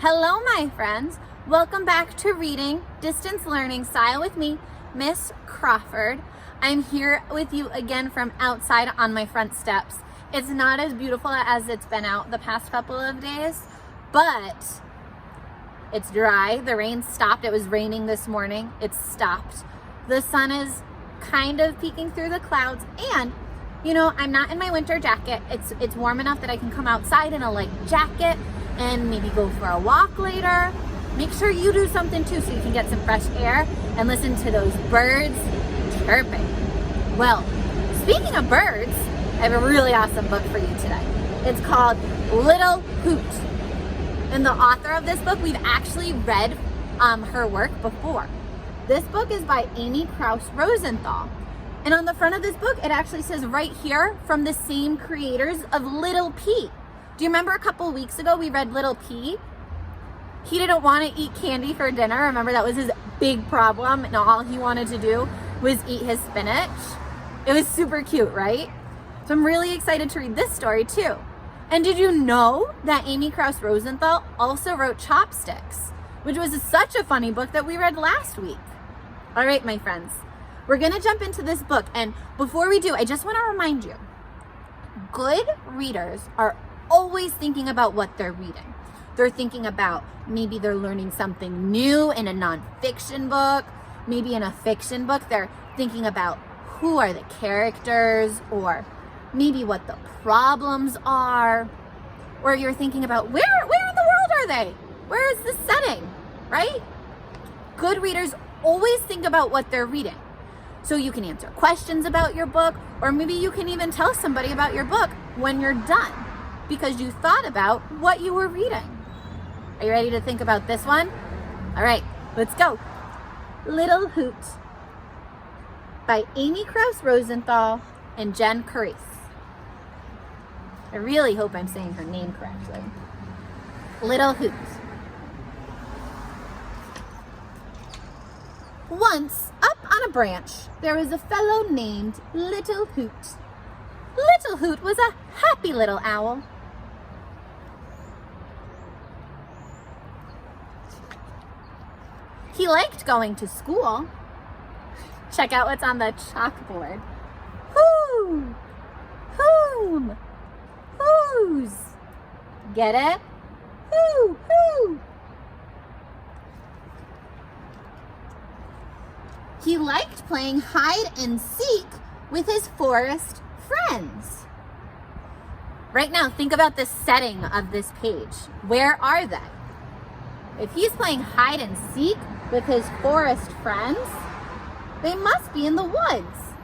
Hello, my friends. Welcome back to Reading Distance Learning Style with me, Miss Crawford. I'm here with you again from outside on my front steps. It's not as beautiful as it's been out the past couple of days, but it's dry. The rain stopped. It was raining this morning. It's stopped. The sun is kind of peeking through the clouds, and you know, I'm not in my winter jacket. It's warm enough that I can come outside in a light jacket and maybe go for a walk later. Make sure you do something too so you can get some fresh air and listen to those birds chirping. Well, speaking of birds, I have a really awesome book for you today. It's called Little Hoot. And the author of this book, we've actually read her work before. This book is by Amy Krouse Rosenthal. And on the front of this book, it actually says right here, from the same creators of Little P. Do you remember a couple weeks ago we read Little P? He didn't want to eat candy for dinner. Remember, that was his big problem, and all he wanted to do was eat his spinach. It was super cute, right? So I'm really excited to read this story too. And did you know that Amy Krouse Rosenthal also wrote Chopsticks, which was such a funny book that we read last week? All right, my friends, we're gonna jump into this book. And before we do, I just wanna remind you, good readers are always thinking about what they're reading. They're thinking about maybe they're learning something new in a nonfiction book. Maybe in a fiction book, they're thinking about who are the characters, or maybe what the problems are. Or you're thinking about where in the world are they? Where is the setting, right? Good readers always think about what they're reading. So you can answer questions about your book, or maybe you can even tell somebody about your book when you're done, because you thought about what you were reading. Are you ready to think about this one? All right, let's go. Little Hoot by Amy Krouse Rosenthal and Jen Corace. I really hope I'm saying her name correctly. Little Hoot. Once, up on a branch, there was a fellow named Little Hoot. Little Hoot was a happy little owl. He liked going to school. Check out what's on the chalkboard. Who? Whom? Whose? Get it? Who? He liked playing hide and seek with his forest friends. Right now, think about the setting of this page. Where are they? If he's playing hide and seek with his forest friends, they must be in the woods.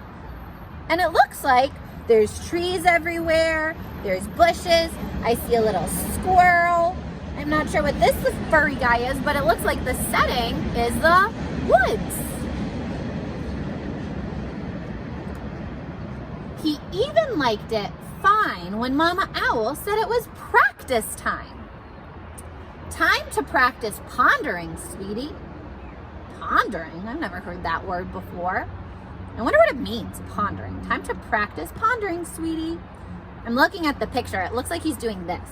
And it looks like there's trees everywhere, there's bushes, I see a little squirrel. I'm not sure what this furry guy is, but it looks like the setting is the woods. He even liked it fine when Mama Owl said it was practice time. Time to practice pondering, sweetie. Pondering? I've never heard that word before. I wonder what it means, pondering. Time to practice pondering, sweetie. I'm looking at the picture. It looks like he's doing this.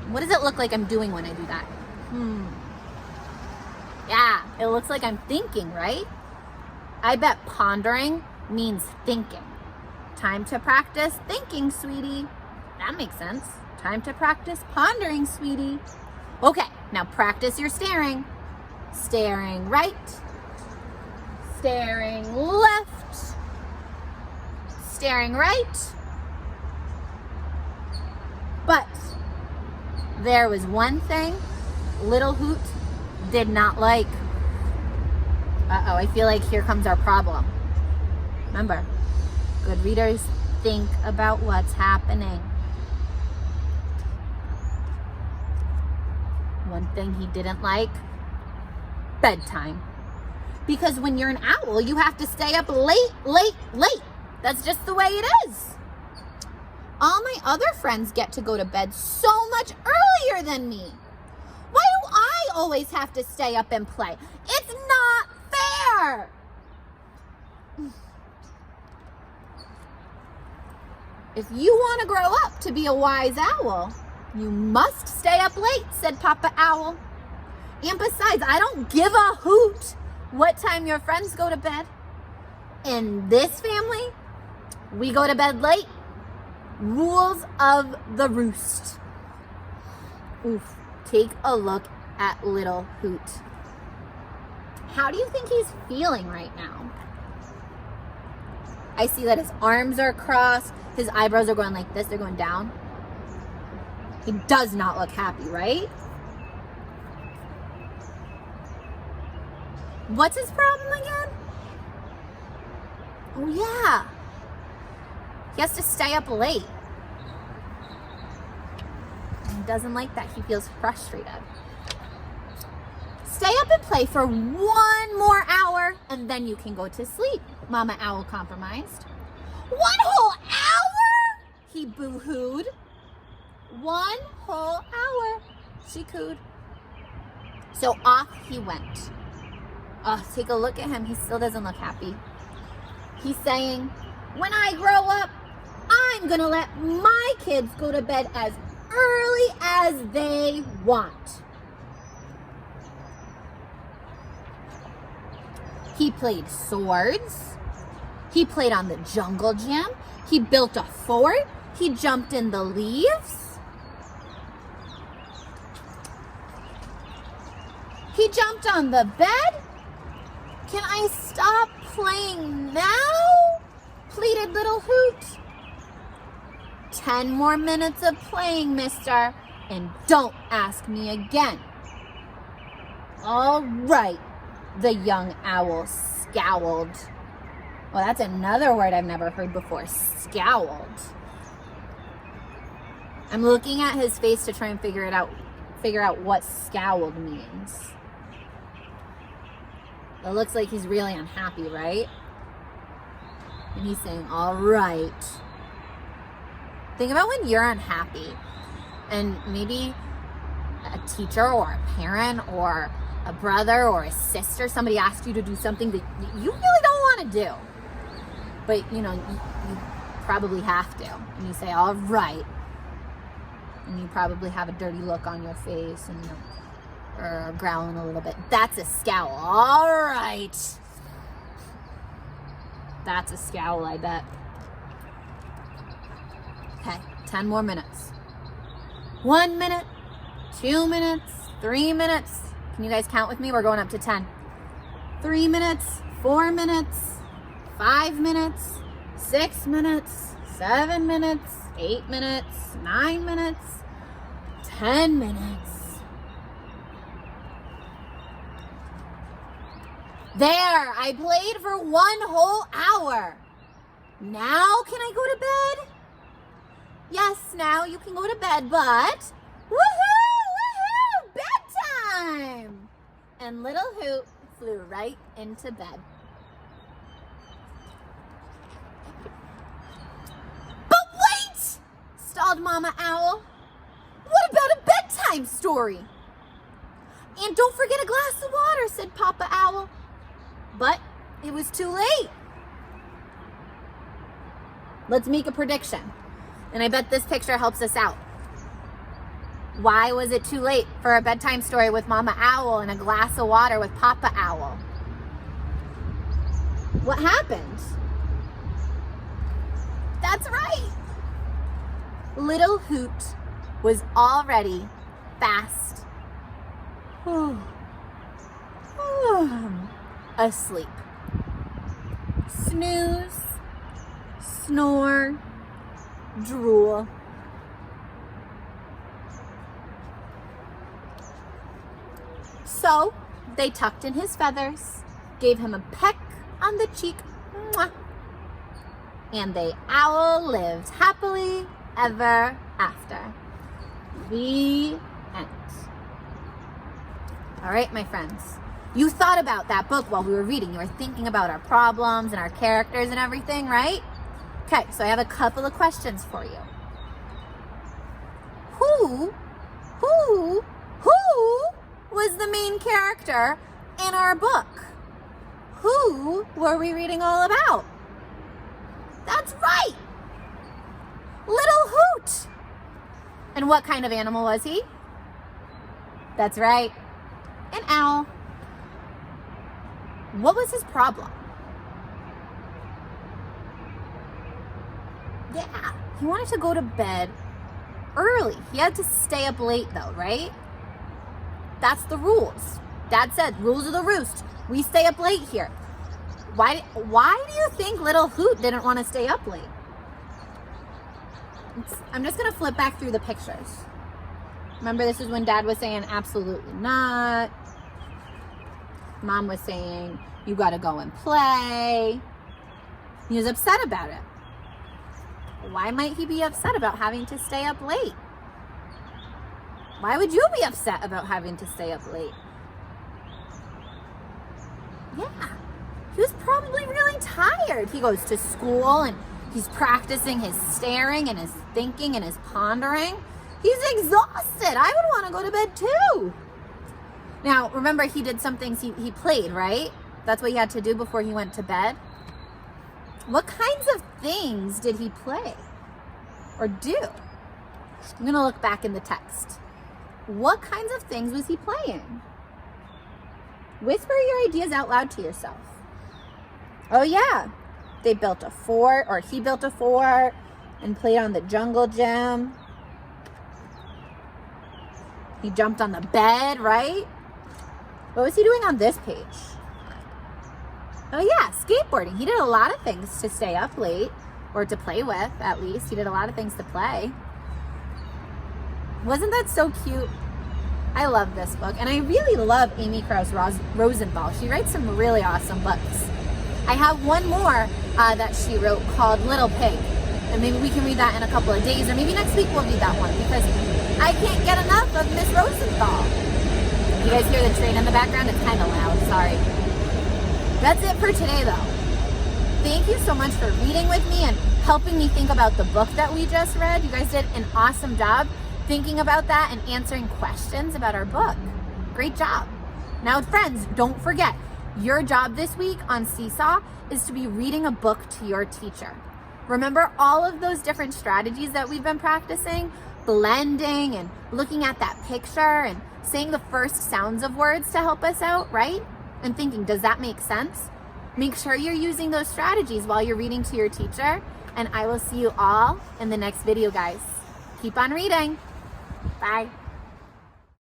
What does it look like I'm doing when I do that? Yeah, it looks like I'm thinking, right? I bet pondering means thinking. Time to practice thinking, sweetie. That makes sense. Time to practice pondering, sweetie. Okay, now practice your staring. Staring right. Staring left. Staring right. But there was one thing Little Hoot did not like. Uh-oh, I feel like here comes our problem. Remember, good readers think about what's happening. One thing he didn't like, bedtime. Because when you're an owl, you have to stay up late. That's just the way it is. All my other friends get to go to bed so much earlier than me. Why do I always have to stay up and play? It's not fair. If you want to grow up to be a wise owl, you must stay up late, said Papa Owl. And besides, I don't give a hoot what time your friends go to bed. In this family, we go to bed late. Rules of the roost. Oof, take a look at little Hoot. How do you think he's feeling right now? I see that his arms are crossed. His eyebrows are going like this. They're going down. He does not look happy, right? What's his problem again? Oh, yeah. He has to stay up late. He doesn't like that. He feels frustrated. Stay up and play for 1 more hour, and then you can go to sleep, Mama Owl compromised. 1 whole hour? He boo-hooed. 1 whole hour, she cooed. So off he went. Oh, take a look at him. He still doesn't look happy. He's saying, when I grow up, I'm gonna let my kids go to bed as early as they want. He played swords. He played on the jungle gym. He built a fort. He jumped in the leaves. He jumped on the bed. Can I stop playing now? Pleaded little Hoot. 10 more minutes of playing, mister, and don't ask me again. All right, the young owl scowled. Well, that's another word I've never heard before, scowled. I'm looking at his face to try and figure out what scowled means. It looks like he's really unhappy, right? And he's saying, all right. Think about when you're unhappy and maybe a teacher or a parent or a brother or a sister, somebody asks you to do something that you really don't want to do. But, you probably have to. And you say, all right. And you probably have a dirty look on your face and or growling a little bit. That's a scowl. All right. That's a scowl, I bet. Okay, 10 more minutes. 1 minute, 2 minutes, 3 minutes. Can you guys count with me? We're going up to 10. 3 minutes, 4 minutes, 5 minutes, 6 minutes, 7 minutes, 8 minutes, 9 minutes, 10 minutes. There, I played for 1 whole hour. Now can I go to bed? Yes, now you can go to bed, but woohoo, bedtime! And little Hoot flew right into bed. But wait, stalled Mama Owl. What about a bedtime story? And don't forget a glass of water, said Papa Owl. But it was too late. Let's make a prediction. And I bet this picture helps us out. Why was it too late for a bedtime story with Mama Owl and a glass of water with Papa Owl? What happened? That's right. Little Hoot was already fast asleep. Snooze, snore, drool. So they tucked in his feathers, gave him a peck on the cheek, mwah, and they owl lived happily ever after. The end. All right, my friends. You thought about that book while we were reading. You were thinking about our problems and our characters and everything, right? Okay, so I have a couple of questions for you. Who was the main character in our book? Who were we reading all about? That's right. And what kind of animal was he? That's right, an owl. What was his problem? Yeah, he wanted to go to bed early. He had to stay up late though, right? That's the rules. Dad said, rules of the roost. We stay up late here. Why do you think little Hoot didn't want to stay up late? I'm just going to flip back through the pictures. Remember, this is when Dad was saying, absolutely not. Mom was saying, you got to go and play. He was upset about it. Why might he be upset about having to stay up late? Why would you be upset about having to stay up late? Yeah, he was probably really tired. He goes to school and he's practicing his staring and his thinking and his pondering. He's exhausted. I would want to go to bed too. Now, remember, he did some things. He played, right? That's what he had to do before he went to bed. What kinds of things did he play or do? I'm going to look back in the text. What kinds of things was he playing? Whisper your ideas out loud to yourself. Oh yeah, they built a fort, or he built a fort and played on the jungle gym. He jumped on the bed, right? What was he doing on this page? Oh yeah, skateboarding. He did a lot of things to stay up late, or to play with, at least. He did a lot of things to play. Wasn't that so cute? I love this book, and I really love Amy Krouse Rosenthal. She writes some really awesome books. I have one more that she wrote called Little Pig, and maybe we can read that in a couple of days, or maybe next week we'll read that one, because I can't get enough of Miss Rosenthal. You guys hear the train in the background? It's kind of loud, sorry. That's it for today, though. Thank you so much for reading with me and helping me think about the book that we just read. You guys did an awesome job thinking about that and answering questions about our book. Great job. Now, friends, don't forget, your job this week on Seesaw is to be reading a book to your teacher. Remember all of those different strategies that we've been practicing? Blending and looking at that picture and saying the first sounds of words to help us out, right? And thinking, does that make sense? Make sure you're using those strategies while you're reading to your teacher, and I will see you all in the next video, guys. Keep on reading. Bye.